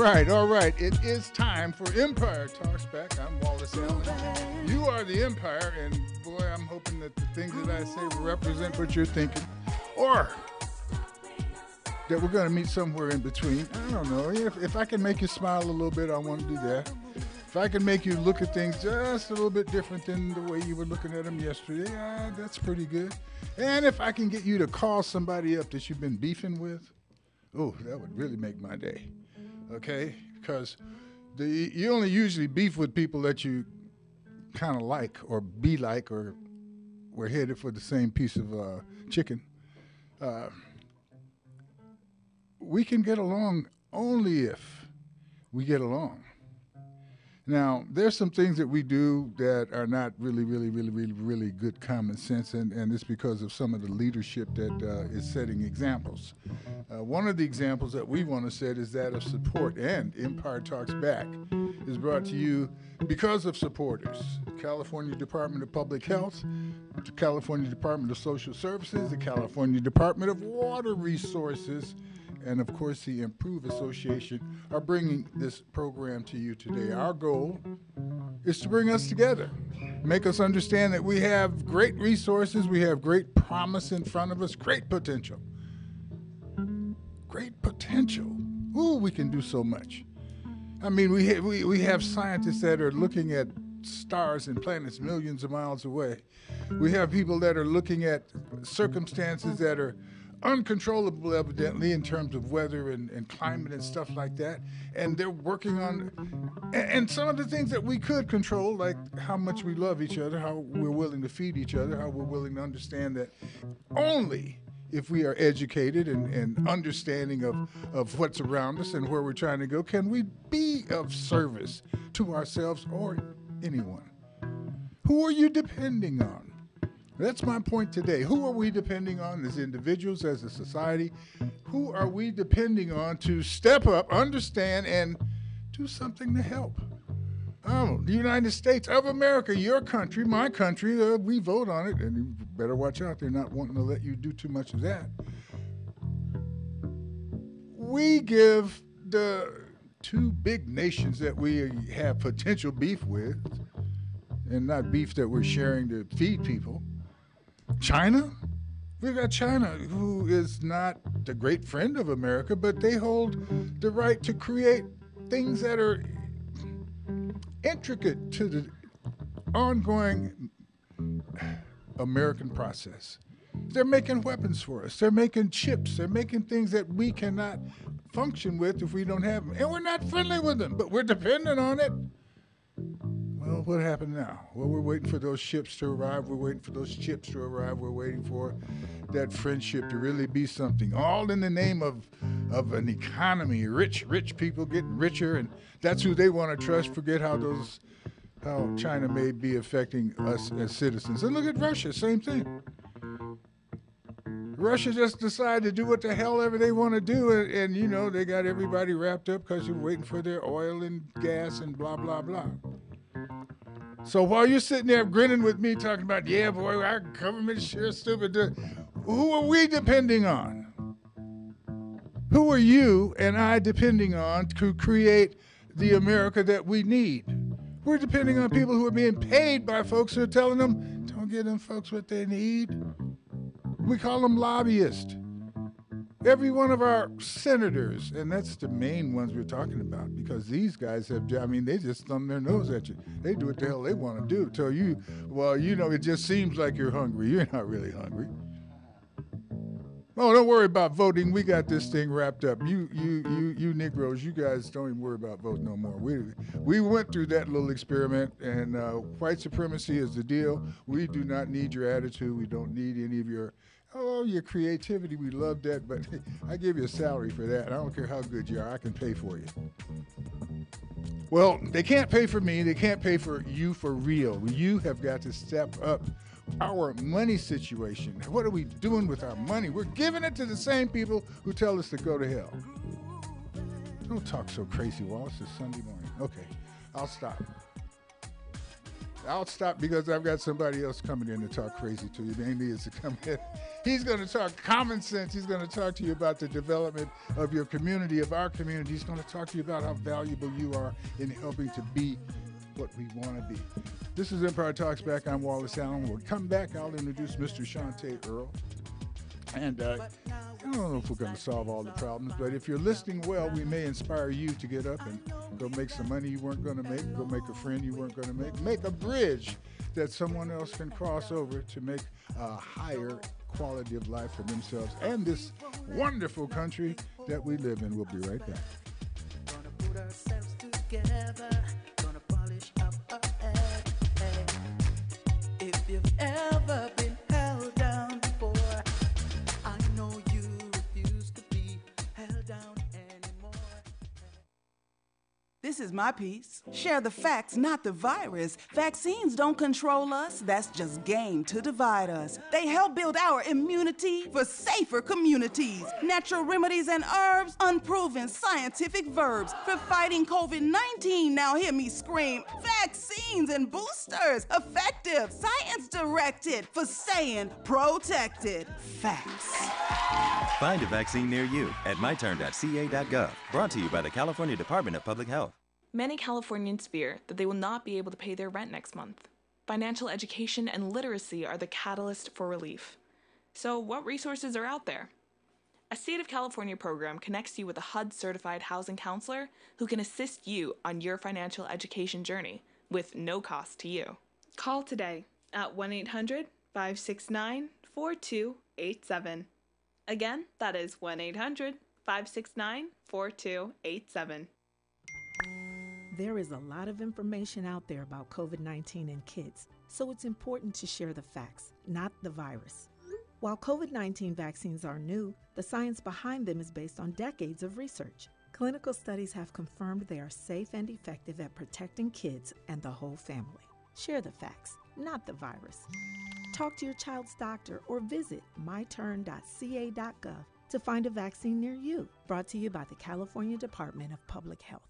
right, all right. It is time for Empire Talks Back. I'm Wallace Allen. You are the Empire, and boy, I'm hoping that the things that I say will represent what you're thinking, or that we're going to meet somewhere in between. I don't know. If I can make you smile a little bit, I want to do that. If I can make you look at things just a little bit different than the way you were looking at them yesterday, that's pretty good. And if I can get you to call somebody up that you've been beefing with, oh, that would really make my day. Okay? Because you only usually beef with people that you kind of like or be like, or we're headed for the same piece of chicken. We can get along only if we get along. Now, there's some things that we do that are not really good common sense, and it's because of some of the leadership that is setting examples. One of the examples that we want to set is that of support, and Empire Talks Back is brought to you because of supporters. The California Department of Public Health, the California Department of Social Services, the California Department of Water Resources, and of course the Improve Association are bringing this program to you today. Our goal is to bring us together, make us understand that we have great resources, we have great promise in front of us, great potential. Great potential. Ooh, we can do so much. I mean, we have scientists that are looking at stars and planets millions of miles away. We have people that are looking at circumstances that are uncontrollable, evidently, in terms of weather and climate and stuff like that. And they're working on, and some of the things that we could control, like how much we love each other, how we're willing to feed each other, how we're willing to understand that only if we are educated and understanding of what's around us and where we're trying to go, can we be of service to ourselves or anyone. Who are you depending on? That's my point today. Who are we depending on as individuals, as a society? Who are we depending on to step up, understand, and do something to help? Oh, the United States of America, your country, my country, we vote on it, and you better watch out. They're not wanting to let you do too much of that. We give the two big nations that we have potential beef with, and not beef that we're sharing to feed people, China. We've got China, who is not the great friend of America, but they hold the right to create things that are intricate to the ongoing American process. They're making weapons for us. They're making chips. They're making things that we cannot function with if we don't have them. And we're not friendly with them, but we're dependent on it. Well, what happened now? Well, we're waiting for those ships to arrive. We're waiting for those chips to arrive. We're waiting for that friendship to really be something, all in the name of an economy, rich people getting richer, and that's who they want to trust. Forget how China may be affecting us as citizens. And look at Russia, same thing. Russia just decided to do what the hell ever they want to do, and you know, they got everybody wrapped up because you're waiting for their oil and gas and blah, blah, blah. So while you're sitting there grinning with me talking about, yeah, boy, our government is sure stupid, who are we depending on? Who are you and I depending on to create the America that we need? We're depending on people who are being paid by folks who are telling them, don't give them folks what they need. We call them lobbyists. Every one of our senators, and that's the main ones we're talking about, because these guys have, I mean, they just thumb their nose at you. They do what the hell they want to do. Tell you, well, you know, it just seems like you're hungry. You're not really hungry. Oh, don't worry about voting. We got this thing wrapped up. You Negroes, you guys don't even worry about voting no more. We went through that little experiment, and white supremacy is the deal. We do not need your attitude. We don't need any of your creativity. We love that, but I give you a salary for that. I don't care how good you are. I can pay for you. Well, they can't pay for me. They can't pay for you for real. You have got to step up our money situation. What are we doing with our money? We're giving it to the same people who tell us to go to hell. Don't talk so crazy, Wallace. It's Sunday morning. Okay, I'll stop. I'll stop because I've got somebody else coming in to talk crazy to you. Amy is to come in. He's going to talk common sense. He's going to talk to you about the development of your community, of our community. He's going to talk to you about how valuable you are in helping to be what we want to be. This is Empire Talks Back. I'm Wallace Allen. We'll come back. I'll introduce Mr. Shantae Earl. And I don't know if we're going to solve all the problems, but if you're listening well, we may inspire you to get up and go make some money you weren't going to make, go make a friend you weren't going to make a bridge that someone else can cross over to make a higher quality of life for themselves and this wonderful country that we live in. We'll be right back. Gonna put ourselves together, gonna polish up our head. If you've ever been held down before, I know you refuse to be held down anymore. This is my piece. Share the facts, not the virus. Vaccines don't control us. That's just game to divide us. They help build our immunity for safer communities. Natural remedies and herbs, unproven scientific verbs for fighting COVID-19. Now hear me scream. Vaccines and boosters, effective, science-directed for staying protected. Facts. Find a vaccine near you at myturn.ca.gov. Brought to you by the California Department of Public Health. Many Californians fear that they will not be able to pay their rent next month. Financial education and literacy are the catalyst for relief. So what resources are out there? A State of California program connects you with a HUD-certified housing counselor who can assist you on your financial education journey with no cost to you. Call today at 1-800-569-4287. Again, that is 1-800-569-4287. There is a lot of information out there about COVID-19 in kids, so it's important to share the facts, not the virus. While COVID-19 vaccines are new, the science behind them is based on decades of research. Clinical studies have confirmed they are safe and effective at protecting kids and the whole family. Share the facts, not the virus. Talk to your child's doctor or visit myturn.ca.gov to find a vaccine near you. Brought to you by the California Department of Public Health.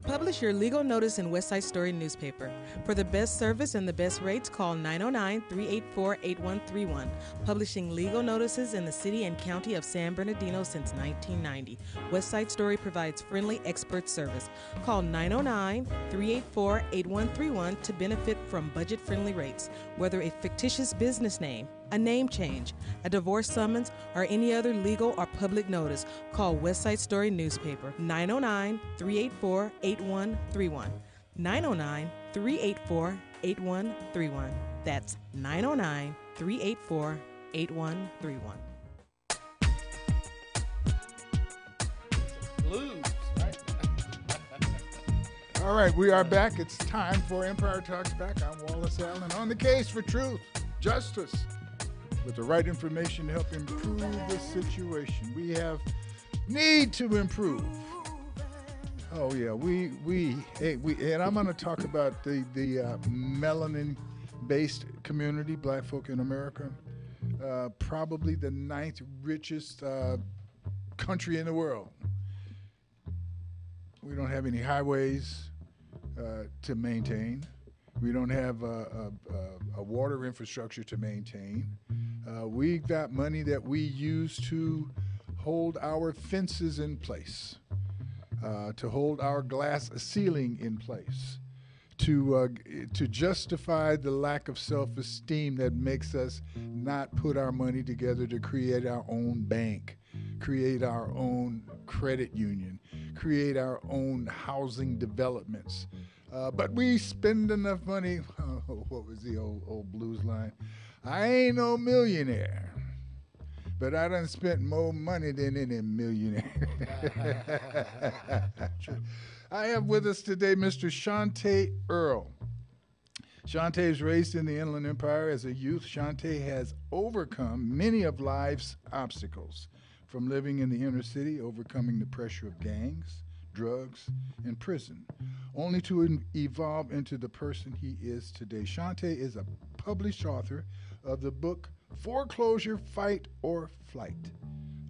Publish your legal notice in West Side Story newspaper. For the best service and the best rates, call 909-384-8131. Publishing legal notices in the city and county of San Bernardino since 1990. West Side Story provides friendly expert service. Call 909-384-8131 to benefit from budget-friendly rates. Whether a fictitious business name, a name change, a divorce summons, or any other legal or public notice, call West Side Story newspaper 909-384-8131. 909-384-8131. That's 909-384-8131. Blues, right? All right, we are back. It's time for Empire Talks Back. I'm Wallace Allen, on the case for truth, justice, with the right information to help improve the situation. We have need to improve. Oh yeah, we and I'm going to talk about the melanin-based community, Black folk in America, probably the 9th richest country in the world. We don't have any highways to maintain. We don't have a water infrastructure to maintain. We've got money that we use to hold our fences in place, to hold our glass ceiling in place, to justify the lack of self-esteem that makes us not put our money together to create our own bank, create our own credit union, create our own housing developments. But we spend enough money. What was the old blues line? I ain't no millionaire, but I done spent more money than any millionaire. I have with us today Mr. Shantae Earl. Shantae was raised in the Inland Empire as a youth. Shantae has overcome many of life's obstacles, from living in the inner city, overcoming the pressure of gangs, drugs, and prison, only to evolve into the person he is today. Shantae is a published author of the book Foreclosure, Fight or Flight,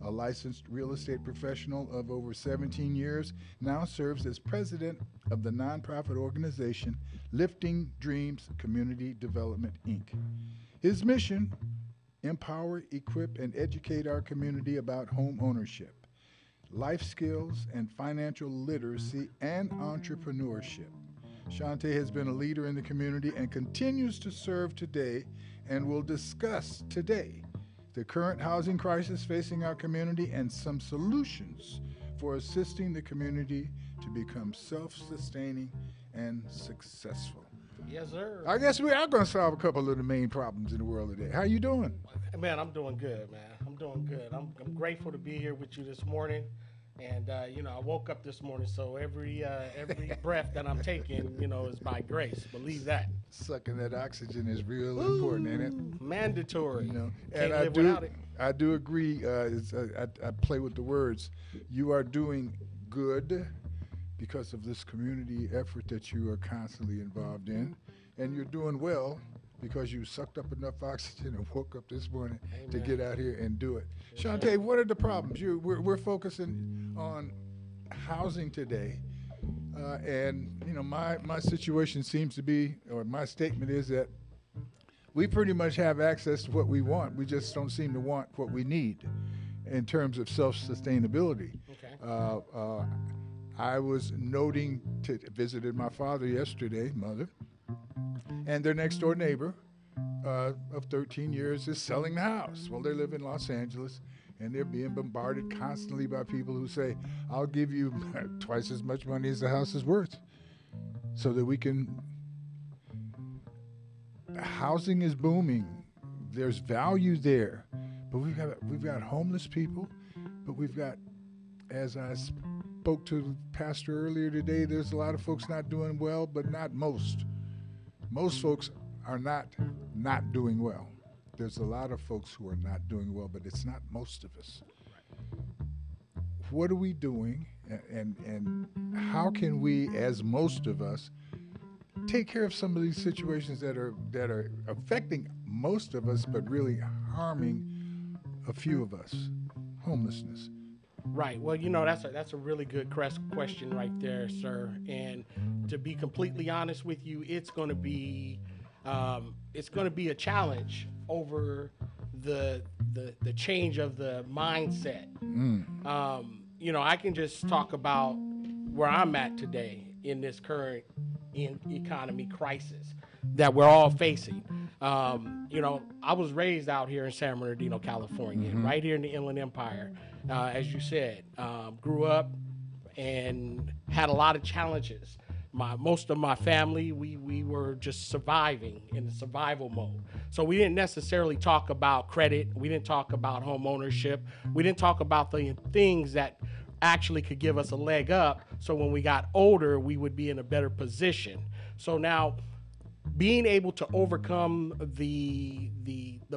a licensed real estate professional of over 17 years, now serves as president of the nonprofit organization Lifting Dreams Community Development, Inc. His mission: empower, equip, and educate our community about home ownership, life skills, and financial literacy and entrepreneurship. Shante has been a leader in the community and continues to serve today, and will discuss today the current housing crisis facing our community and some solutions for assisting the community to become self-sustaining and successful. Yes, sir. I guess we are going to solve a couple of the main problems in the world today. How you doing? Man, I'm doing good, man. I'm doing good. I'm grateful to be here with you this morning. And, I woke up this morning, so every breath that I'm taking, is by grace. Believe that. Sucking that oxygen is real important, ain't it? Mandatory. And Can't live without it. I do agree. I play with the words. You are doing good because of this community effort that you are constantly involved in, and you're doing well because you sucked up enough oxygen and woke up this morning to get out here and do it. Shante, what are the problems? We're focusing on housing today, and my situation seems to be, or my statement is that we pretty much have access to what we want. We just don't seem to want what we need in terms of self-sustainability. Okay. I was visited my father yesterday, mother, and their next door neighbor of 13 years is selling the house. Well, they live in Los Angeles, and they're being bombarded constantly by people who say, I'll give you twice as much money as the house is worth so that we can. Housing is booming. There's value there, but we've got homeless people, but we've got, as I spoke to the pastor earlier today, there's a lot of folks not doing well, but not most. Most folks are not doing well. There's a lot of folks who are not doing well, but it's not most of us. What are we doing, and how can we, as most of us, take care of some of these situations that are affecting most of us, but really harming a few of us? Homelessness. Right. Well, that's a really good question right there, sir. And to be completely honest with you, it's going to be a challenge over the change of the mindset. I can just talk about where I'm at today in this current economy crisis that we're all facing. I was raised out here in San Bernardino, California, right here in the Inland Empire. As you said, grew up and had a lot of challenges. Most of my family, we were just surviving in the survival mode. So we didn't necessarily talk about credit. We didn't talk about home ownership. We didn't talk about the things that actually could give us a leg up. So when we got older, we would be in a better position. So now, being able to overcome the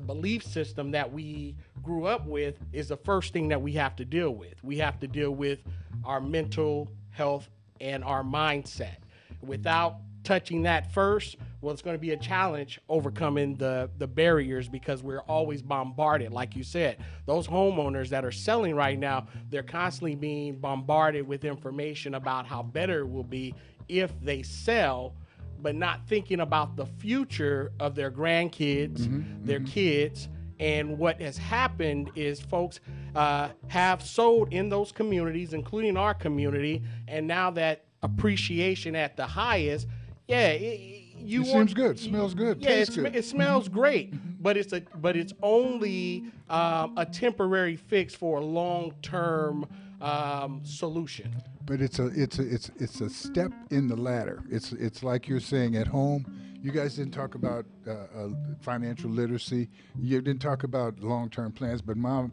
belief system that we grew up with is the first thing that we have to deal with. We have to deal with our mental health and our mindset. Without touching that first, well, it's going to be a challenge overcoming the barriers, because we're always bombarded. Like you said, those homeowners that are selling right now, they're constantly being bombarded with information about how better it will be if they sell, but not thinking about the future of their grandkids, their kids. And what has happened is folks have sold in those communities, including our community, and now that appreciation at the highest, seems good, smells good, tastes good. It smells great, but it's only a temporary fix for a long-term solution. But it's a step in the ladder. It's like you're saying at home. You guys didn't talk about financial literacy. You didn't talk about long-term plans. But Mom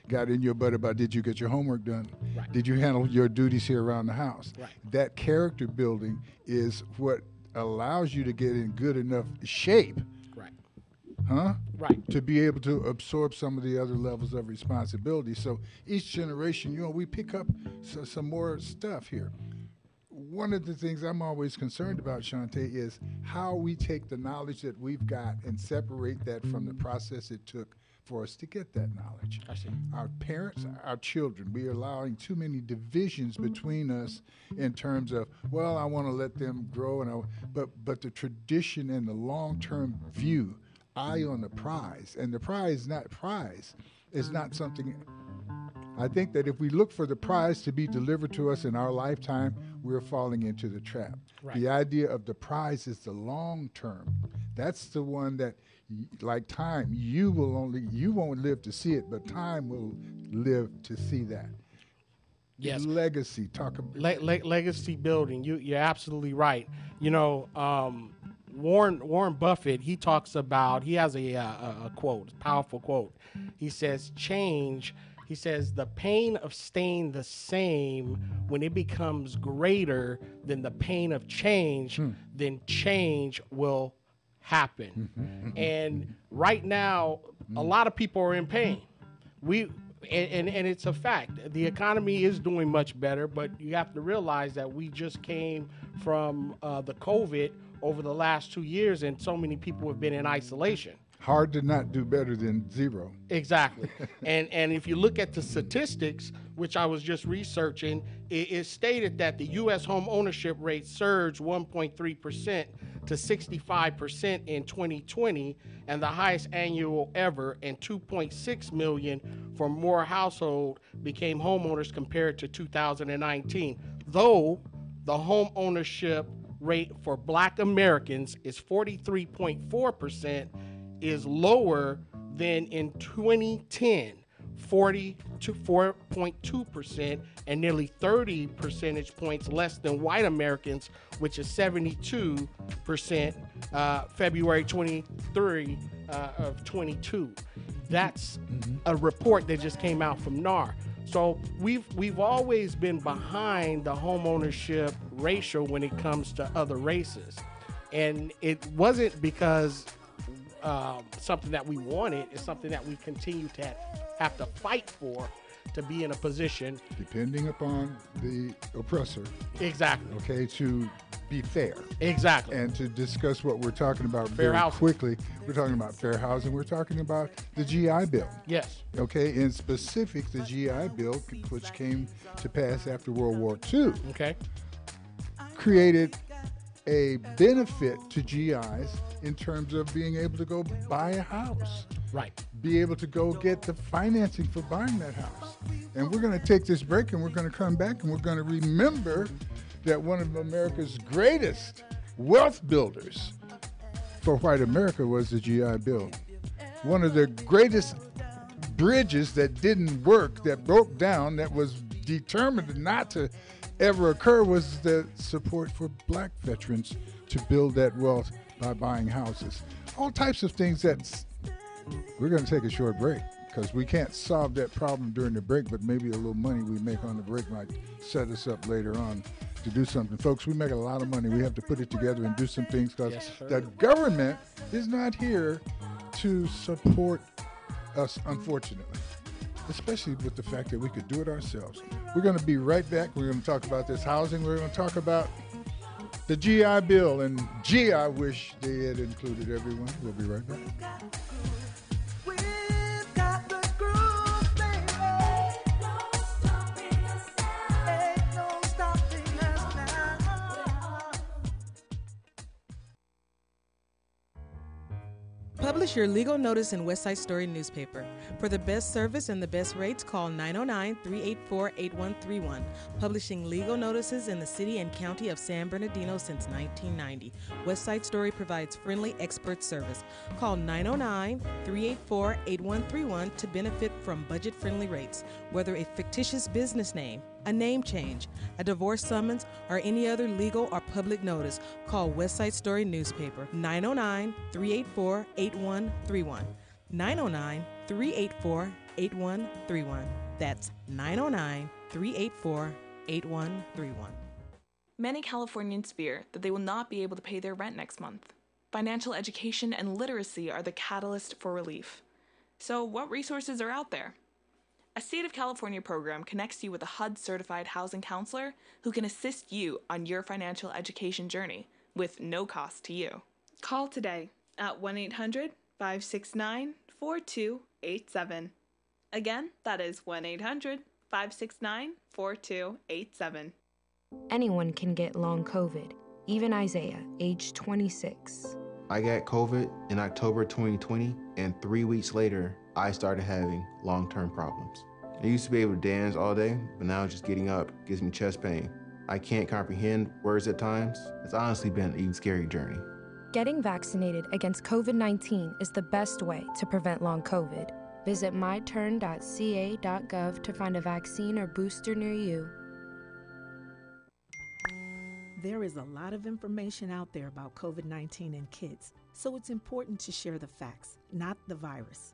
got in your butt about, did you get your homework done? Right. Did you handle your duties here around the house? Right. That character building is what allows you to get in good enough shape. Right. Huh? Right. To be able to absorb some of the other levels of responsibility. So each generation, we pick up some more stuff here. One of the things I'm always concerned about, Shante, is how we take the knowledge that we've got and separate that from the process it took for us to get that knowledge. I see. Our parents, our children, we are allowing too many divisions between us in terms of, well, I want to let them grow, but the tradition and the long-term view, eye on the prize, and the prize is not something. I think that if we look for the prize to be delivered to us in our lifetime, we're falling into the trap. Right. The idea of the prize is the long term. That's the one that, like time, you won't live to see it, but time will live to see that. Yes. Legacy. Talk about legacy building. You're absolutely right. You know, Warren Buffett, he talks about, he has a quote, a powerful quote. He says, he says, the pain of staying the same, when it becomes greater than the pain of change, then change will happen. And right now, a lot of people are in pain. And it's a fact. The economy is doing much better, but you have to realize that we just came from the COVID over the last 2 years, and so many people have been in isolation. hard to not do better than zero. Exactly. and if you look at the statistics, which I was just researching, it stated that the U.S. home ownership rate surged 1.3% to 65% in 2020, and the highest annual ever, and 2.6 million for more households became homeowners compared to 2019. Though the home ownership rate for Black Americans is 43.4%, is lower than in 2010, 44.2%, and nearly 30 percentage points less than white Americans, which is 72%, February 23 of 22. That's a report that just came out from NAR. So we've always been behind the home ownership ratio when it comes to other races. And it wasn't because something that we wanted. It's something that we continue to have to fight for to be in a position. Depending upon the oppressor. Exactly. Okay, to be fair. Exactly. And to discuss what we're talking about Fair very housing. quickly. We're talking about fair housing. We're talking about the GI Bill. Yes. Okay, in specific, the GI Bill, which came to pass after World War II, Okay. created a benefit to GIs in terms of being able to go buy a house. Right. Be able to go get the financing for buying that house. And we're going to take this break, and we're going to come back, and we're going to remember that one of America's greatest wealth builders for white America was the GI Bill. One of the greatest bridges that didn't work, that broke down, that was determined not to ever occur, was the support for Black veterans to build that wealth by buying houses. All types of things we're going to take a short break because we can't solve that problem during the break, but maybe a little money we make on the break might set us up later on to do something. Folks, we make a lot of money. We have to put it together and do some things because the government is not here to support us, unfortunately, especially with the fact that we could do it ourselves. We're going to be right back. We're going to talk about this housing. We're going to talk about the GI Bill, and gee, I wish they had included everyone. We'll be right back. Publish your legal notice in West Side Story newspaper. For the best service and the best rates, call 909-384-8131. Publishing legal notices in the city and county of San Bernardino since 1990. West Side Story provides friendly expert service. Call 909-384-8131 to benefit from budget-friendly rates. Whether a fictitious business name, a name change, a divorce summons, or any other legal or public notice, call West Side Story newspaper 909-384-8131. 909-384-8131. That's 909-384-8131. Many Californians fear that they will not be able to pay their rent next month. Financial education and literacy are the catalyst for relief. So what resources are out there? A State of California program connects you with a HUD-certified housing counselor who can assist you on your financial education journey with no cost to you. Call today at 1-800-569-4287. Again, that is 1-800-569-4287. Anyone can get long COVID, even Isaiah, age 26. I got COVID in October 2020, and 3 weeks later, I started having long-term problems. I used to be able to dance all day, but now just getting up gives me chest pain. I can't comprehend words at times. It's honestly been an even scary journey. Getting vaccinated against COVID-19 is the best way to prevent long COVID. Visit myturn.ca.gov to find a vaccine or booster near you. There is a lot of information out there about COVID-19 and kids, so it's important to share the facts, not the virus.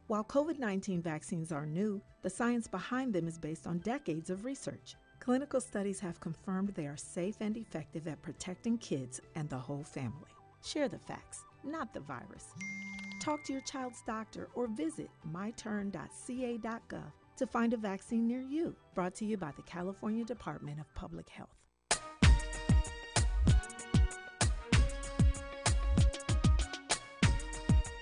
While COVID-19 vaccines are new, the science behind them is based on decades of research. Clinical studies have confirmed they are safe and effective at protecting kids and the whole family. Share the facts, not the virus. Talk to your child's doctor or visit myturn.ca.gov to find a vaccine near you. Brought to you by the California Department of Public Health.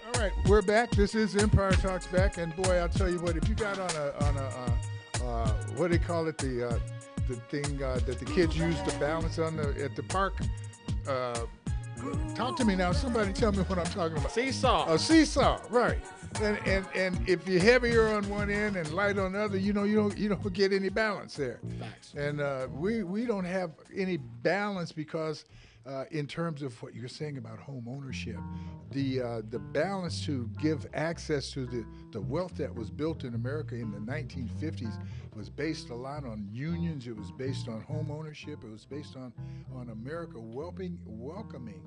All right, we're back. This is Empire Talks Back, and boy, I'll tell you what. If you got on a what do they call it, the thing that the kids use to balance on at the park. Talk to me now. Somebody tell me what I'm talking about. Seesaw. A seesaw, right? And if you're heavier on one end and light on the other, you don't get any balance there. Facts. And we don't have any balance because in terms of what you're saying about home ownership, the balance to give access to the wealth that was built in America in the 1950s was based a lot on unions. It was based on home ownership. It was based on America welcoming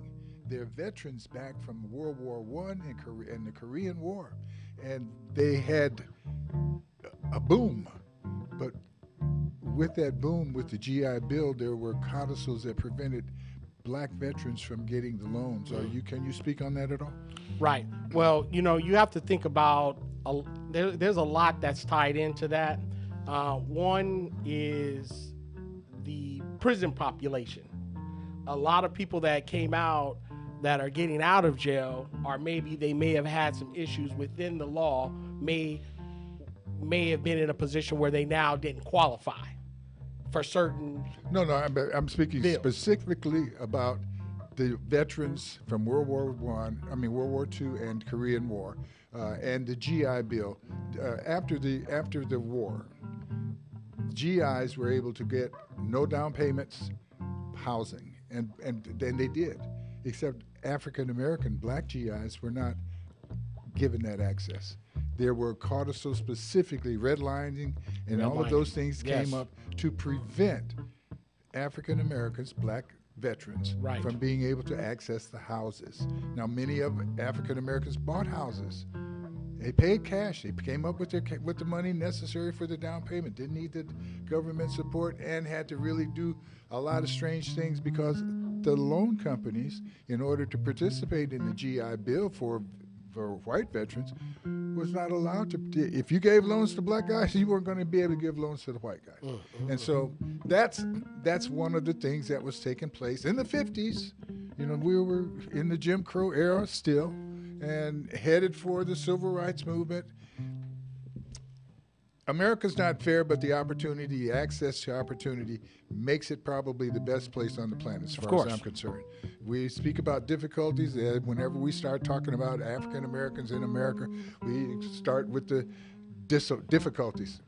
their veterans back from World War I and the Korean War. And they had a boom. But with that boom, with the GI Bill, there were codicils that prevented black veterans from getting the loans. Can you speak on that at all? Right. Well, you have to think about, there's a lot that's tied into that. One is the prison population. A lot of people that came out that are getting out of jail, or maybe they may have had some issues within the law, may have been in a position where they now didn't qualify for certain. No, I'm speaking bills. Specifically about the veterans from World War II and Korean War, and the GI Bill. After the war, GIs were able to get no down payments, housing, and then they did, except African American black GIs were not given that access. There were codicils, specifically redlining, and all of those things came up to prevent African Americans, black veterans, from being able to access the houses. Now, many of African Americans bought houses. They paid cash. They came up with the money necessary for the down payment. Didn't need the government support, and had to really do a lot of strange things because the loan companies, in order to participate in the GI Bill for white veterans, was not allowed to. If you gave loans to black guys, you weren't going to be able to give loans to the white guys. And so that's one of the things that was taking place in the 50s. We were in the Jim Crow era still, and headed for the civil rights movement. America's not fair, but the opportunity, access to opportunity, makes it probably the best place on the planet as far as I'm concerned. We speak about difficulties. Whenever we start talking about African Americans in America, we start with the difficulties.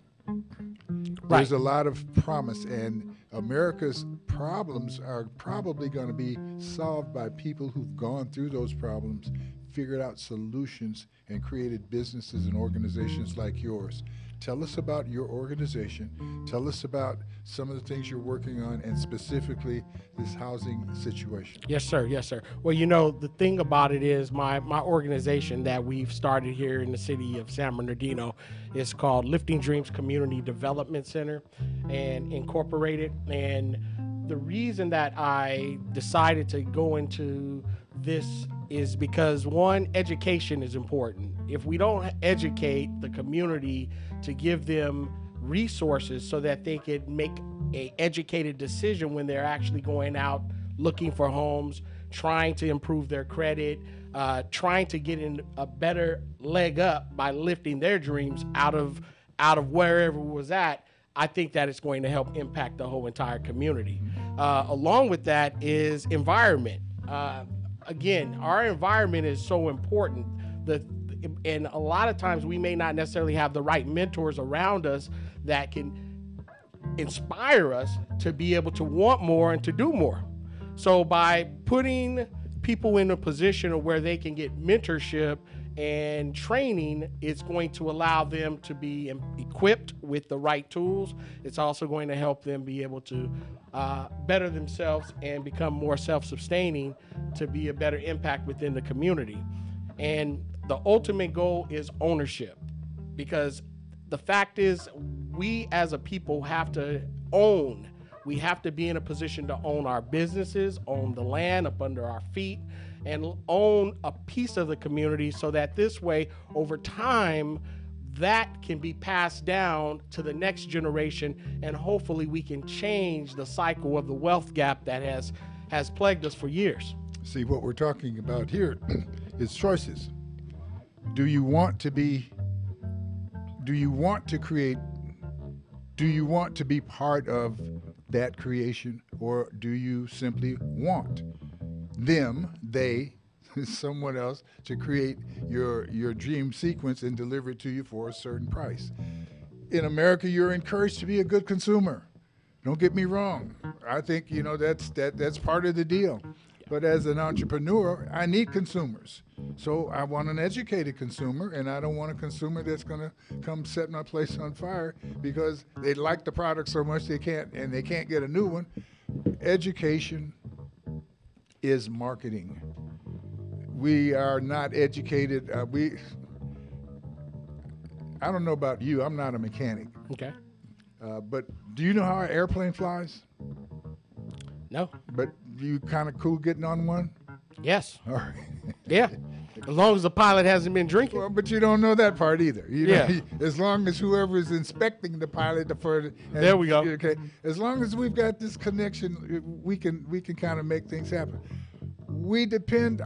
There's a lot of promise, and America's problems are probably going to be solved by people who've gone through those problems, figured out solutions, and created businesses and organizations like yours. Tell us about your organization. Tell us about some of the things you're working on, and specifically this housing situation. Yes, sir. Yes, sir. Well, the thing about it is my organization that we've started here in the city of San Bernardino is called Lifting Dreams Community Development Center and Incorporated. And the reason that I decided to go into this is because, one, education is important. If we don't educate the community to give them resources so that they could make an educated decision when they're actually going out looking for homes, trying to improve their credit, trying to get in a better leg up by lifting their dreams out of wherever it was at, I think that it's going to help impact the whole entire community. Along with that is environment. Again, our environment is so important. And a lot of times we may not necessarily have the right mentors around us that can inspire us to be able to want more and to do more. So by putting people in a position of where they can get mentorship and training, it's going to allow them to be equipped with the right tools. It's also going to help them be able to better themselves and become more self-sustaining to be a better impact within the community. And the ultimate goal is ownership, because the fact is we as a people have to own. We have to be in a position to own our businesses, own the land up under our feet, and own a piece of the community, so that this way, over time, that can be passed down to the next generation, and hopefully we can change the cycle of the wealth gap that has plagued us for years. See, what we're talking about here is choices. Do you want to create, do you want to be part of that creation, or do you simply want someone else to create your dream sequence and deliver it to you for a certain price? In America, you're encouraged to be a good consumer. Don't get me wrong. I think, that's part of the deal. But as an entrepreneur, I need consumers. So I want an educated consumer, and I don't want a consumer that's going to come set my place on fire because they like the product so much they can't get a new one. Education is marketing. We are not educated. I don't know about you. I'm not a mechanic. Okay. But do you know how an airplane flies? No. But you kind of cool getting on one? Yes. All right. Yeah. As long as the pilot hasn't been drinking. Well, but you don't know that part either. Yeah. As long as whoever is inspecting the pilot, there we go. Okay. As long as we've got this connection, we can kind of make things happen. We depend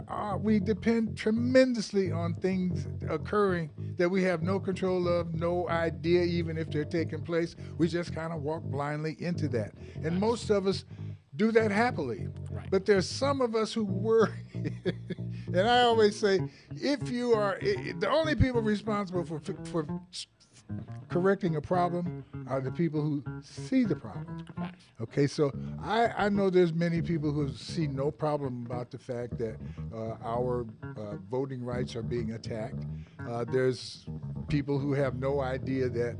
tremendously on things occurring that we have no control of, no idea even if they're taking place. We just kind of walk blindly into that. And most of us do that happily. Right. But there's some of us who worry. And I always say, if you are, the only people responsible for correcting a problem are the people who see the problem. Okay, so I know there's many people who see no problem about the fact that our voting rights are being attacked. There's people who have no idea that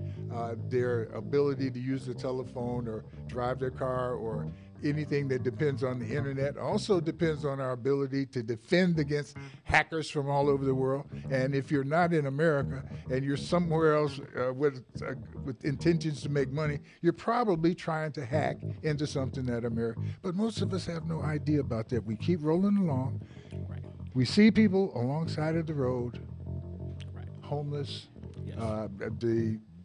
their ability to use the telephone or drive their car or anything that depends on the internet also depends on our ability to defend against hackers from all over the world. And if you're not in America and you're somewhere else with intentions to make money, you're probably trying to hack into something that America. But most of us have no idea about that. We keep rolling along. Right. We see people alongside of the road, right, homeless. Yes.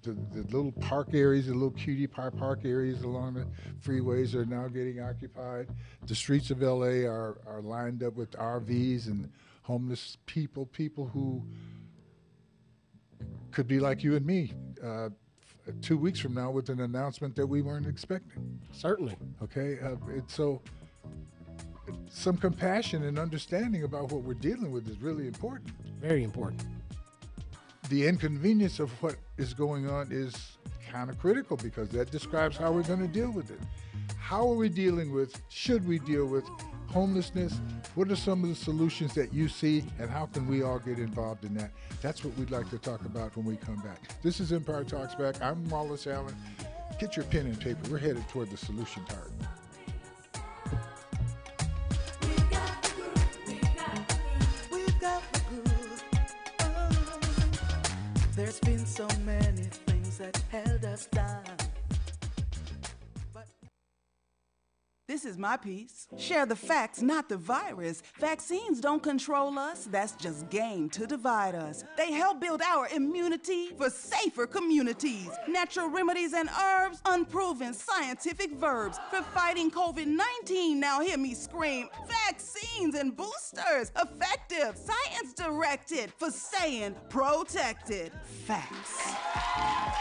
The little park areas, the little cutie park areas along the freeways are now getting occupied. The streets of LA are lined up with RVs and homeless people who could be like you and me 2 weeks from now with an announcement that we weren't expecting. Certainly. Okay, so some compassion and understanding about what we're dealing with is really important. Very important. The inconvenience of what is going on is kind of critical because that describes how we're going to deal with it. How are we dealing with, should we deal with homelessness? What are some of the solutions that you see, and how can we all get involved in that? That's what we'd like to talk about when we come back. This is Empire Talks Back. I'm Wallace Allen. Get your pen and paper. We're headed toward the solution target. There's been so many things that held us down. This this is my piece. Share the facts, not the virus. Vaccines don't control us. That's just game to divide us. They help build our immunity for safer communities. Natural remedies and herbs, unproven scientific verbs for fighting COVID-19. Now hear me scream. Vaccines and boosters, effective, science-directed for staying protected. Facts.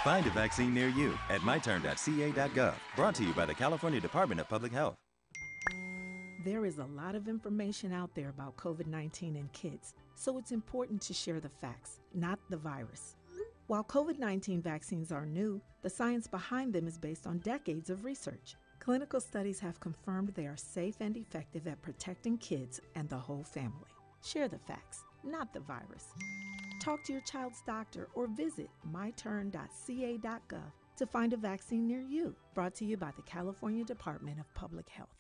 Find a vaccine near you at myturn.ca.gov. Brought to you by the California Department of Public Health. There is a lot of information out there about COVID-19 and kids, so it's important to share the facts, not the virus. While COVID-19 vaccines are new, the science behind them is based on decades of research. Clinical studies have confirmed they are safe and effective at protecting kids and the whole family. Share the facts, not the virus. Talk to your child's doctor or visit myturn.ca.gov to find a vaccine near you. Brought to you by the California Department of Public Health.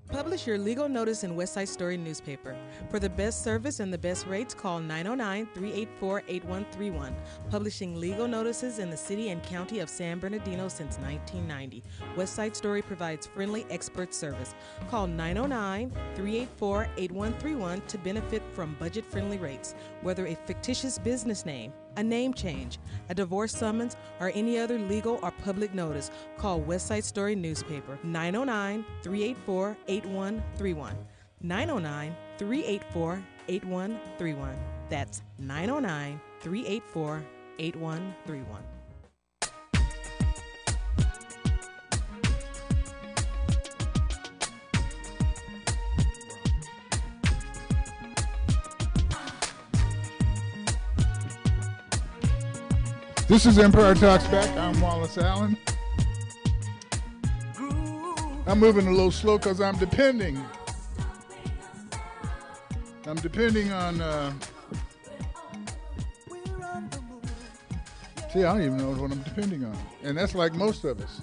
Publish your legal notice in West Side Story newspaper. For the best service and the best rates, call 909-384-8131. Publishing legal notices in the city and county of San Bernardino since 1990. West Side Story provides friendly expert service. Call 909-384-8131 to benefit from budget-friendly rates. Whether a fictitious business name, a name change, a divorce summons, or any other legal or public notice, call West Side Story newspaper 909-384-8131. 909-384-8131. That's 909-384-8131. This is Empire Talks Back. I'm Wallace Allen. I'm moving a little slow because I'm depending on, see, I don't even know what I'm depending on. And that's like most of us.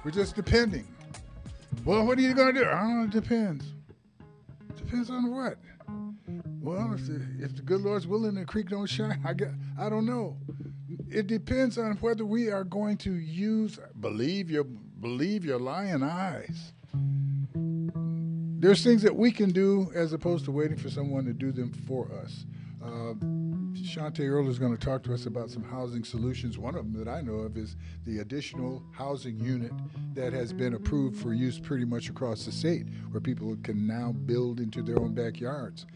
We're just depending. Well, what are you going to do? I don't know, it depends. Depends on what? Well, if the good Lord's willing, the creek don't shine, I don't know. It depends on whether we are going to believe your lying eyes. There's things that we can do as opposed to waiting for someone to do them for us. Shantae Earl is going to talk to us about some housing solutions. One of them that I know of is the additional housing unit that has been approved for use pretty much across the state, where people can now build into their own backyards.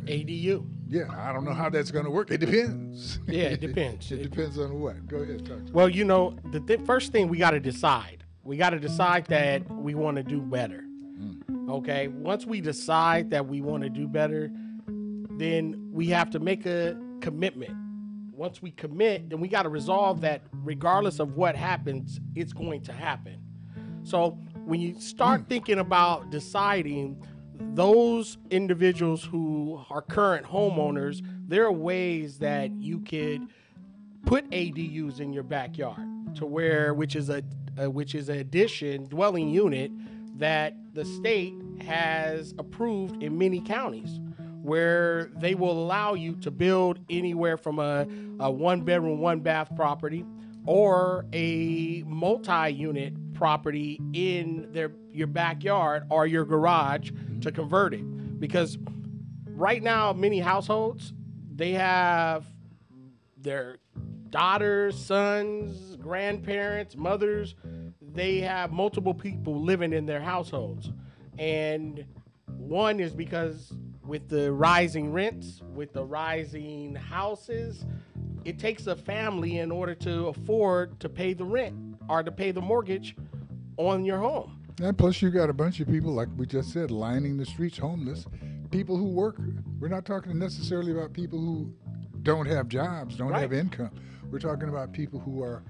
ADU. Yeah, I don't know how that's going to work. It depends. Yeah, it depends. It depends on what. Go ahead, talk to me. Well, you know, the first thing we got to decide. We got to decide that we want to do better. Okay? Once we decide that we want to do better, then we have to make a commitment. Once we commit, then we got to resolve that regardless of what happens, it's going to happen. So when you start thinking about deciding, those individuals who are current homeowners, there are ways that you could put ADUs in your backyard, which is an addition dwelling unit that the state has approved in many counties, where they will allow you to build anywhere from a 1-bedroom, 1-bath property or a multi-unit property in your backyard or your garage to convert it. Because right now, many households, they have their daughters, sons, grandparents, mothers, they have multiple people living in their households. And one is because with the rising rents, with the rising houses, it takes a family in order to afford to pay the rent or to pay the mortgage on your home. And plus you got a bunch of people, like we just said, lining the streets, homeless, people who work. We're not talking necessarily about people who don't have jobs, don't have income. We're talking about people who are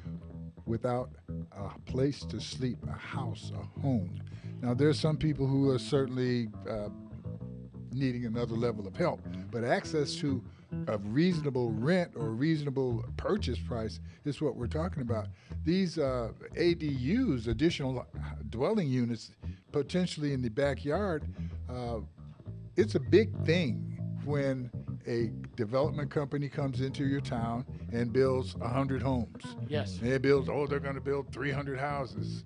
without a place to sleep, a house, a home. Now, there's some people who are certainly needing another level of help, but access to a reasonable rent or reasonable purchase price is what we're talking about. These ADUs, additional dwelling units, potentially in the backyard, it's a big thing when a development company comes into your town and builds 100 homes. Yes. They're going to build 300 houses.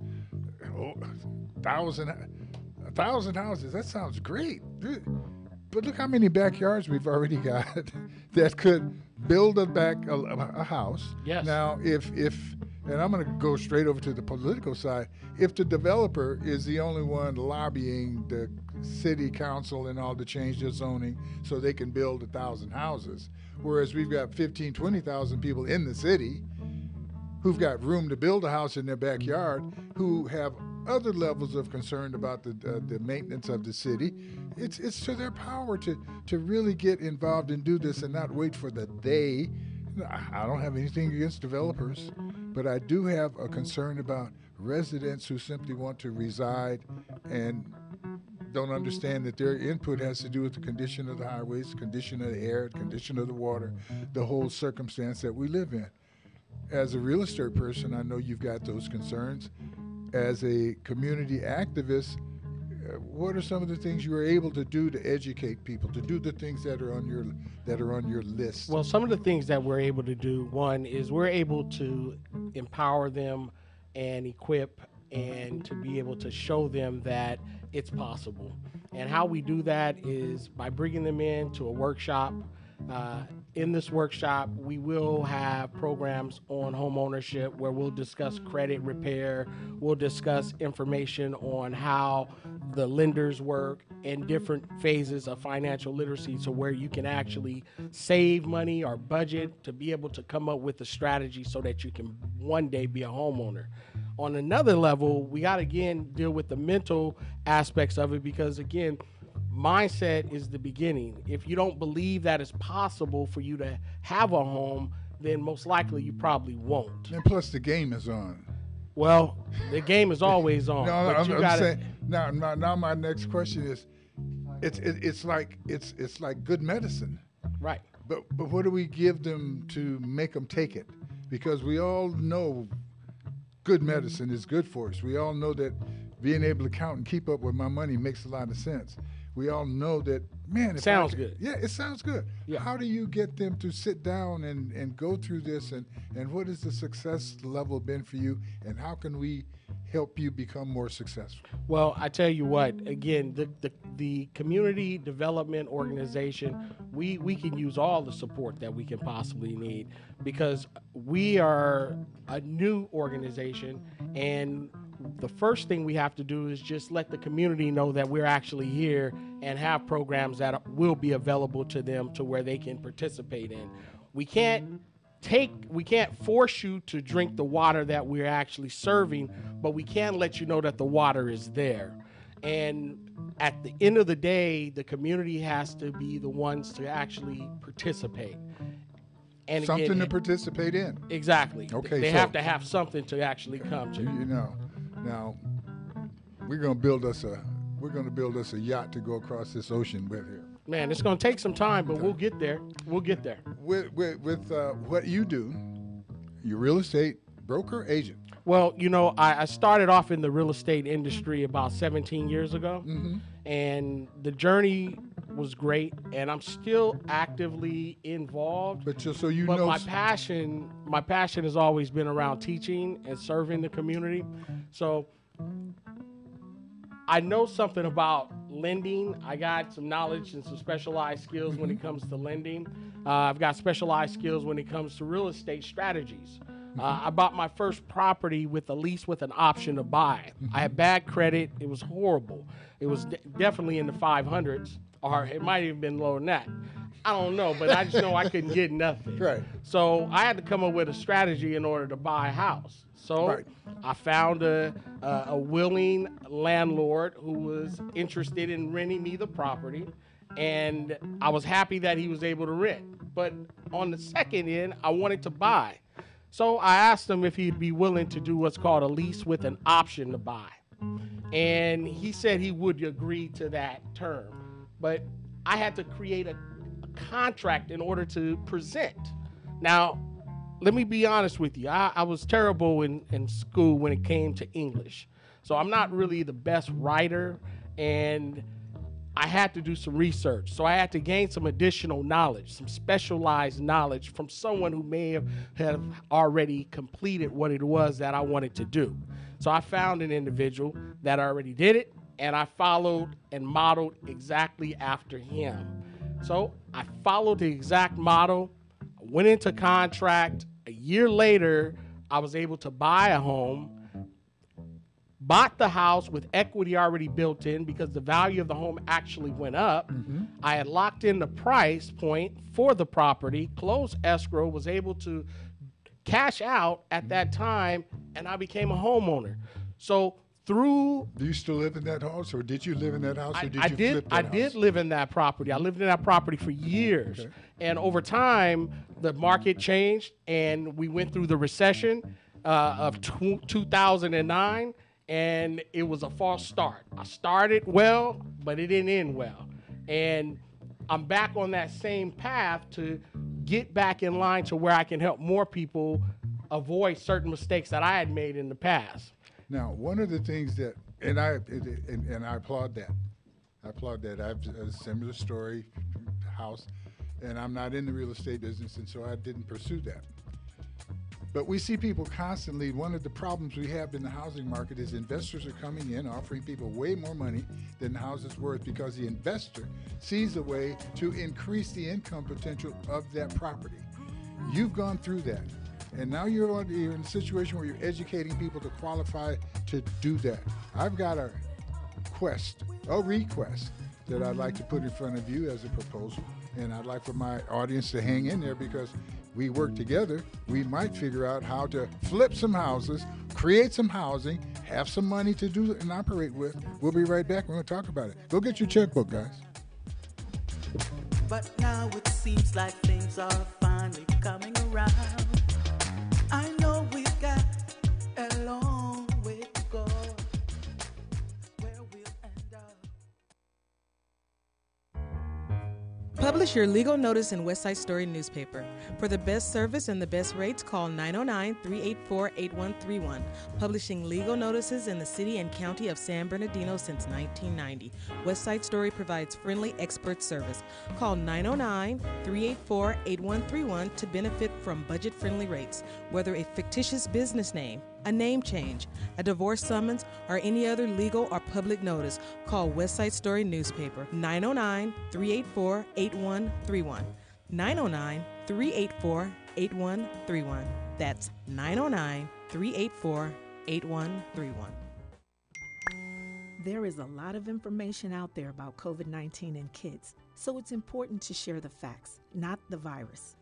1,000 houses. That sounds great. But look how many backyards we've already got that could build a house. Yes. Now, if and I'm going to go straight over to the political side, if the developer is the only one lobbying the city council and all to change their zoning so they can build 1,000 houses, whereas we've got 15, 20,000 people in the city who've got room to build a house in their backyard, who have other levels of concern about the maintenance of the city, it's to their power to really get involved and do this and not wait for the they. I don't have anything against developers, but I do have a concern about residents who simply want to reside and don't understand that their input has to do with the condition of the highways, condition of the air, condition of the water, the whole circumstance that we live in. As a real estate person, I know you've got those concerns. As a community activist, what are some of the things you were able to do to educate people, to do the things that are on your list? Well, some of the things that we're able to do, one is we're able to empower them and equip and to be able to show them that it's possible. And how we do that is by bringing them in to a workshop. In this workshop, we will have programs on home ownership where we'll discuss credit repair, we'll discuss information on how the lenders work and different phases of financial literacy, so where you can actually save money or budget to be able to come up with a strategy so that you can one day be a homeowner. On another level, we got to again deal with the mental aspects of it, because again, mindset is the beginning. If you don't believe that it's possible for you to have a home, then most likely you probably won't. And plus the game is on. Well, the game is always on. I'm saying now my next question is, it's like good medicine. Right. But what do we give them to make them take it? Because we all know good medicine is good for us. We all know that being able to count and keep up with my money makes a lot of sense. We all know that, man. Sounds good. Yeah, it sounds good. Yeah. How do you get them to sit down and go through this, and what has the success level been for you, and how can we help you become more successful? Well, I tell you what, again, the community development organization, we can use all the support that we can possibly need, because we are a new organization, and the first thing we have to do is just let the community know that we're actually here and have programs that will be available to them to where they can participate in. We can't force you to drink the water that we're actually serving, but we can let you know that the water is there. And at the end of the day, the community has to be the ones to actually participate. And something again, to participate in. Exactly. Okay. They have to have something to actually come to. You know, now we're gonna build us a yacht to go across this ocean with here. Man, it's gonna take some time, but we'll get there. We'll get there. With what you do, you're real estate broker, agent. Well, you know, I started off in the real estate industry about 17 years ago, and the journey was great, and I'm still actively involved. But my passion has always been around teaching and serving the community. So I know something about lending. I got some knowledge and some specialized skills when it comes to lending. I've got specialized skills when it comes to real estate strategies. I bought my first property with a lease with an option to buy. I had bad credit. It was horrible. It was definitely in the 500s, or it might have even been lower than that. I don't know, but I just know I couldn't get nothing. Right. So I had to come up with a strategy in order to buy a house. So I found a willing landlord who was interested in renting me the property, and I was happy that he was able to rent. But on the second end, I wanted to buy. So I asked him if he'd be willing to do what's called a lease with an option to buy. And he said he would agree to that term. But I had to create a contract in order to present. Now, let me be honest with you. I was terrible in school when it came to English. So I'm not really the best writer, and I had to do some research. So I had to gain some additional knowledge, some specialized knowledge from someone who may have already completed what it was that I wanted to do. So I found an individual that already did it, and I followed and modeled exactly after him. So I followed the exact model, went into contract. A year later, I was able to buy a home, bought the house with equity already built in because the value of the home actually went up. I had locked in the price point for the property, closed escrow, was able to cash out at that time, and I became a homeowner. So through... Do you still live in that house, or did you live in that house, or did you flip that I house? did live in that property. I lived in that property for years. And over time, the market changed, and we went through the recession of 2009, and it was a false start. I started well, but it didn't end well. And I'm back on that same path to get back in line to where I can help more people avoid certain mistakes that I had made in the past. Now, one of the things that, and I applaud that. I applaud that. I have a similar story, house, and I'm not in the real estate business, and so I didn't pursue that. But we see people constantly. One of the problems we have in the housing market is investors are coming in, offering people way more money than the house is worth, because the investor sees a way to increase the income potential of that property. You've gone through that. And now you're in a situation where you're educating people to qualify to do that. I've got a request that I'd like to put in front of you as a proposal. And I'd like for my audience to hang in there, because we work together. We might figure out how to flip some houses, create some housing, have some money to do and operate with. We'll be right back. We're going to talk about it. Go get your checkbook, guys. But now it seems like things are finally coming around. I know we've got a long way to go, where we'll end up. Publish your legal notice in Westside Story newspaper. For the best service and the best rates, call 909-384-8131. Publishing legal notices in the city and county of San Bernardino since 1990. Westside Story provides friendly expert service. Call 909-384-8131 to benefit from budget-friendly rates. Whether a fictitious business name, a name change, a divorce summons, or any other legal or public notice, call Westside Story newspaper 909-384-8131. 909-384-8131. That's 909-384-8131. There is a lot of information out there about COVID-19 in kids, so it's important to share the facts, not the virus.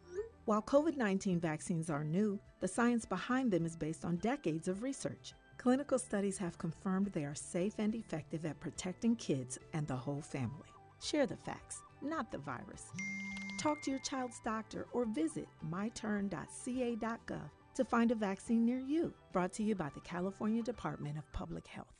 While COVID-19 vaccines are new, the science behind them is based on decades of research. Clinical studies have confirmed they are safe and effective at protecting kids and the whole family. Share the facts, not the virus. Talk to your child's doctor or visit myturn.ca.gov to find a vaccine near you. Brought to you by the California Department of Public Health.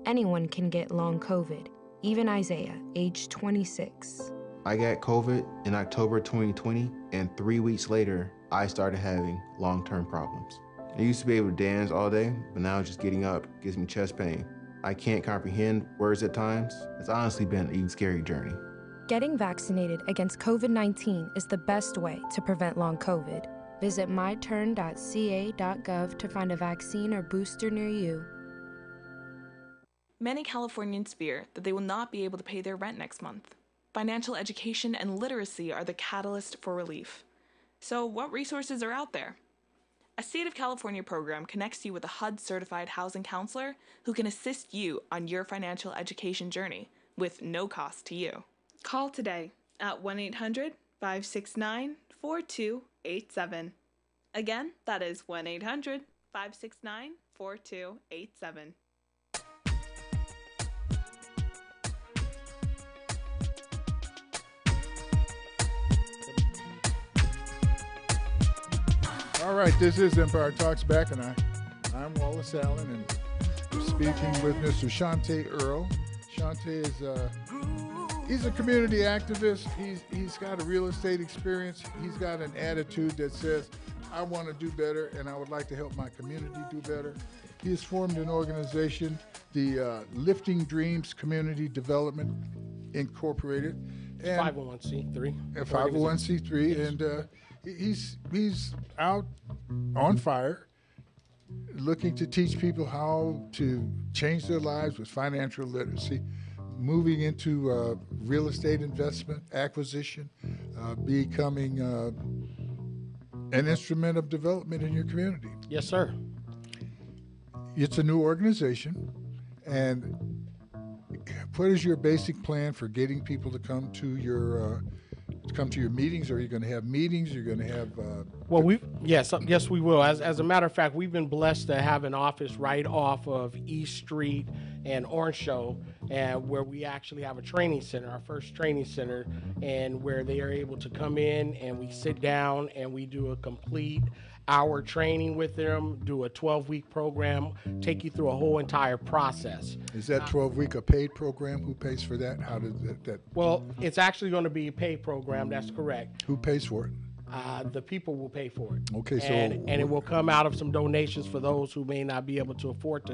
Anyone can get long COVID, even Isaiah, age 26. I got COVID in October 2020, and 3 weeks later, I started having long-term problems. I used to be able to dance all day, but now just getting up gives me chest pain. I can't comprehend words at times. It's honestly been an even scary journey. Getting vaccinated against COVID-19 is the best way to prevent long COVID. Visit myturn.ca.gov to find a vaccine or booster near you. Many Californians fear that they will not be able to pay their rent next month. Financial education and literacy are the catalyst for relief. So what resources are out there? A State of California program connects you with a HUD-certified housing counselor who can assist you on your financial education journey with no cost to you. Call today at 1-800-569-4287. Again, that is 1-800-569-4287. All right, this is Empire Talks Back, and I'm Wallace Allen, and speaking with Mr. Shante Earl. Shante is he's a community activist. He's got a real estate experience. He's got an attitude that says, I want to do better, and I would like to help my community do better. He has formed an organization, the Lifting Dreams Community Development Incorporated. And 501c3. A 501c3, yes. And he's out on fire, looking to teach people how to change their lives with financial literacy, moving into real estate investment, acquisition, becoming an instrument of development in your community. Yes, sir. It's a new organization, and what is your basic plan for getting people to come to your meetings? Are you going to have meetings? You're going to have Well, yes, we will. As a matter of fact, we've been blessed to have an office right off of East Street and Orange Show, and where we actually have a training center, our first training center, and where they are able to come in and we sit down and we do a complete hour training with them, do a 12-week program, take you through a whole entire process. Is that 12-week a paid program? Who pays for that? How does that? Well, it's actually going to be a paid program. That's correct. Who pays for it? The people will pay for it. Okay, so and it will come out of some donations for those who may not be able to afford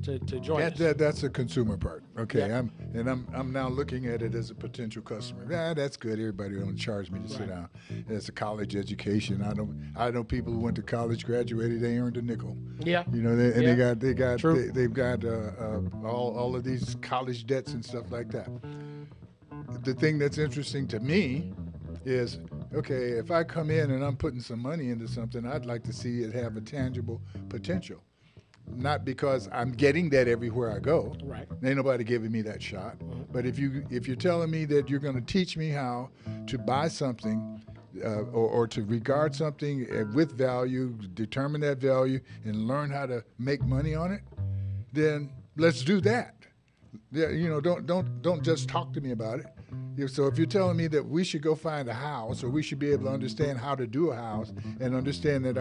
to join us. That's a consumer part. Okay, Yeah. I'm now looking at it as a potential customer. Yeah, that's good. Everybody don't charge me to sit down. It's a college education. I know people who went to college, graduated, they earned a nickel. Yeah. You know, they've got True. all of these college debts and stuff like that. The thing that's interesting to me is, okay, if I come in and I'm putting some money into something, I'd like to see it have a tangible potential. Not because I'm getting that everywhere I go. Right. Ain't nobody giving me that shot. But if you're telling me that you're going to teach me how to buy something or to regard something with value, determine that value, and learn how to make money on it, then let's do that. Yeah, you know, don't just talk to me about it. So if you're telling me that we should go find a house, or we should be able to understand how to do a house, and understand that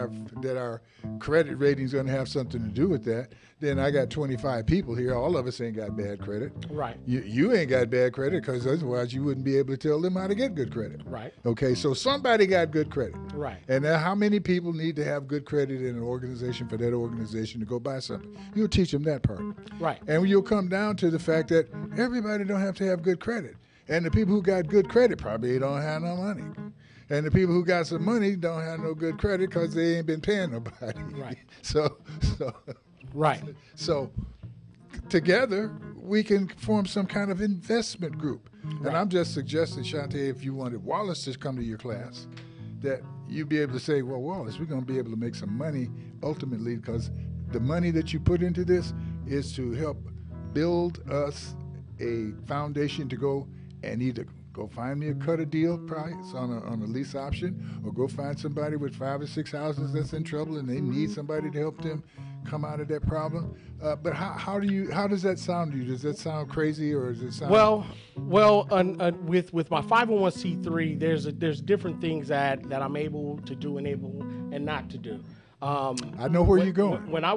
our credit rating is going to have something to do with that, then I got 25 people here. All of us ain't got bad credit. Right. You ain't got bad credit, because otherwise you wouldn't be able to tell them how to get good credit. Right. Okay, so somebody got good credit. Right. And now how many people need to have good credit in an organization for that organization to go buy something? You'll teach them that part. Right. And you'll come down to the fact that everybody don't have to have good credit. And the people who got good credit probably don't have no money. And the people who got some money don't have no good credit because they ain't been paying nobody. Right. So Right. So together we can form some kind of investment group. And I'm just suggesting, Shantae, if you wanted Wallace to come to your class, that you'd be able to say, well, Wallace, we're going to be able to make some money ultimately, because the money that you put into this is to help build us a foundation to go and either go find me a cut a deal price on a lease option, or go find somebody with 5 or 6 houses that's in trouble and they need somebody to help them come out of that problem. But how does that sound to you? Does that sound crazy, or does it sound? Well, with my 501c3, there's different things that I'm able to do and able and not to do. I know where you're going. I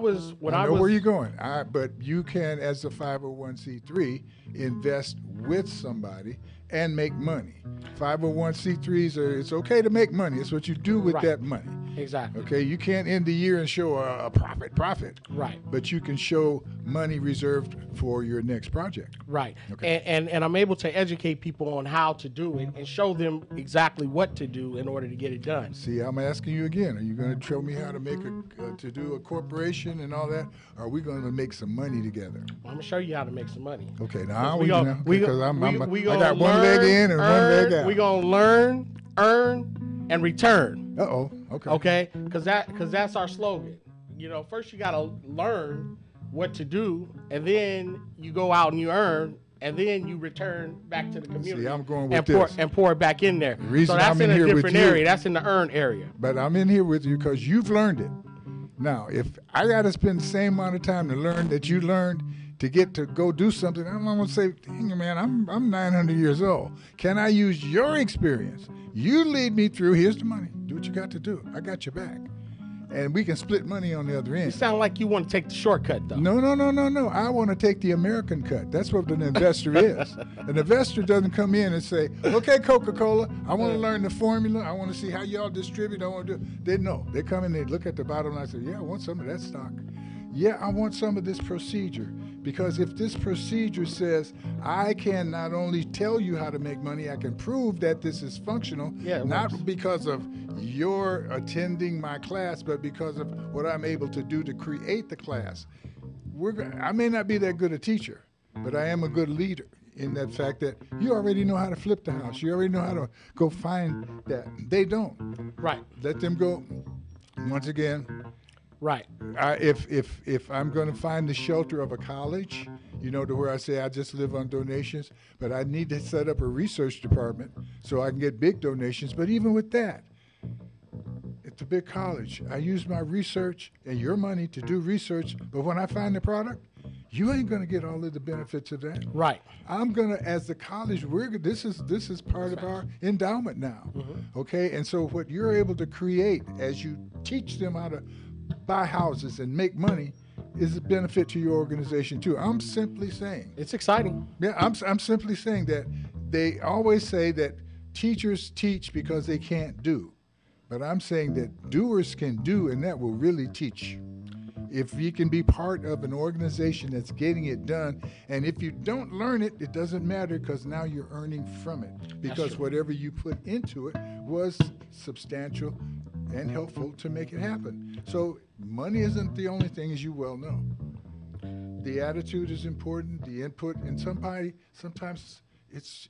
know where you're going. But you can, as a 501c3, invest with somebody and make money. 501c3s it's okay to make money. It's what you do with that money. Exactly. Okay, you can't end the year and show a profit. Right. But you can show money reserved for your next project. Right. Okay. And I'm able to educate people on how to do it and show them exactly what to do in order to get it done. See, I'm asking you again. Are you going to show me how to make to do a corporation and all that? Or are we going to make some money together? I'm gonna show you how to make some money. Okay, now we because I got one leg in and one leg out. We're gonna learn, earn, and return. Okay. Okay, because that's our slogan. You know, first you gotta learn what to do, and then you go out and you earn, and then you return back to the community. See, I'm going with this. And pour it back in there. Reason So that's I'm in a here with different you- area. That's in the earn area. But I'm in here with you because you've learned it. Now, if I got to spend the same amount of time to learn that you learned to get to go do something, I'm going to say, dang, man, I'm 900 years old. Can I use your experience? You lead me through. Here's the money. Do what you got to do. I got your back. And we can split money on the other end. You sound like you want to take the shortcut, though. No. I want to take the American cut. That's what an investor is. An investor doesn't come in and say, okay, Coca-Cola, I want to learn the formula. I want to see how y'all distribute. I want to do. They know. They come in, they look at the bottom line and say, yeah, I want some of that stock. Yeah, I want some of this procedure. Because if this procedure says, I can not only tell you how to make money, I can prove that this is functional, not because of your attending my class, but because of what I'm able to do to create the class. I may not be that good a teacher, but I am a good leader in that fact that you already know how to flip the house. You already know how to go find that. They don't. Right. Let them go. Once again, right. If I'm going to find the shelter of a college, to where I say I just live on donations, but I need to set up a research department so I can get big donations. But even with that, it's a big college. I use my research and your money to do research, but when I find the product, you ain't going to get all of the benefits of that. Right. I'm going to, as the college, this is part of our endowment now. Okay? And so what you're able to create as you teach them how to buy houses and make money is a benefit to your organization too. I'm simply saying. It's exciting. Yeah, I'm simply saying that they always say that teachers teach because they can't do. But I'm saying that doers can do, and that will really teach. If you can be part of an organization that's getting it done, and if you don't learn it, it doesn't matter because now you're earning from it. Because whatever you put into it was substantial and helpful to make it happen. So money isn't the only thing, as you well know. The attitude is important, the input, and sometimes it's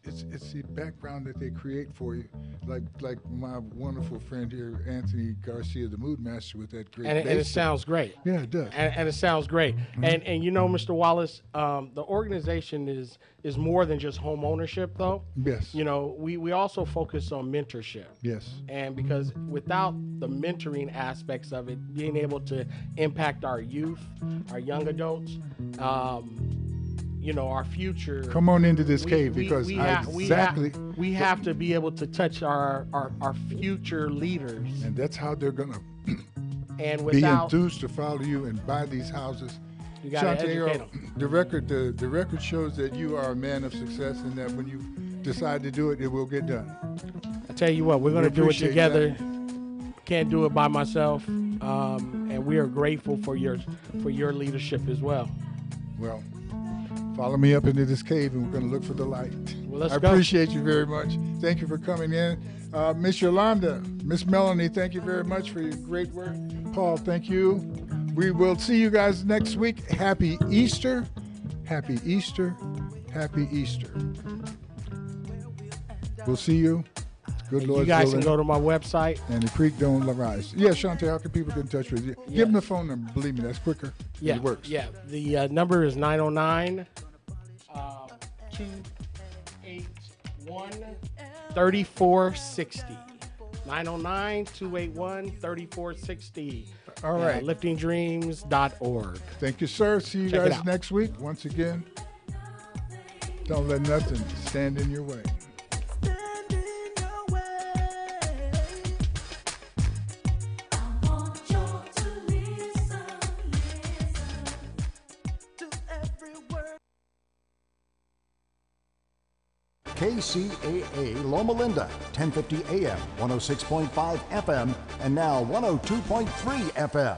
the background that they create for you. Like my wonderful friend here, Anthony Garcia, the Mood Master, with that great and it sounds great. Yeah, it does. And it sounds great. And Mr. Wallace, the organization is more than just home ownership, though. Yes. We also focus on mentorship. Yes. And because without the mentoring aspects of it, being able to impact our youth, our young adults, our future. Come on into this cave because we have to be able to touch our future leaders. And that's how they're going to be enthused to follow you and buy these houses. You got to educate them. The record shows that you are a man of success and that when you decide to do it, it will get done. I tell you what, we're going to do it together. Can't do it by myself. And we are grateful for your leadership as well. Well, follow me up into this cave, and we're going to look for the light. Well, let's go. I appreciate you very much. Thank you for coming in. Miss Yolanda, Miss Melanie, thank you very much for your great work. Paul, thank you. We will see you guys next week. Happy Easter. Happy Easter. Happy Easter. We'll see you. Good Lord. You guys can go to my website. And the creek don't rise. Yeah, Shante, how can people get in touch with you? Yes. Give them the phone number. Believe me, that's quicker. Yeah, it works. Yeah, the number is 909 281-3460. 909-281-3460. All right. Liftingdreams.org. Thank you, sir. See you guys next week. Once again, don't let nothing stand in your way. KCAA Loma Linda, 1050 AM, 106.5 FM, and now 102.3 FM.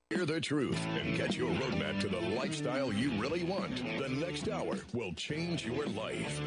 Hear the truth and get your roadmap to the lifestyle you really want. The next hour will change your life.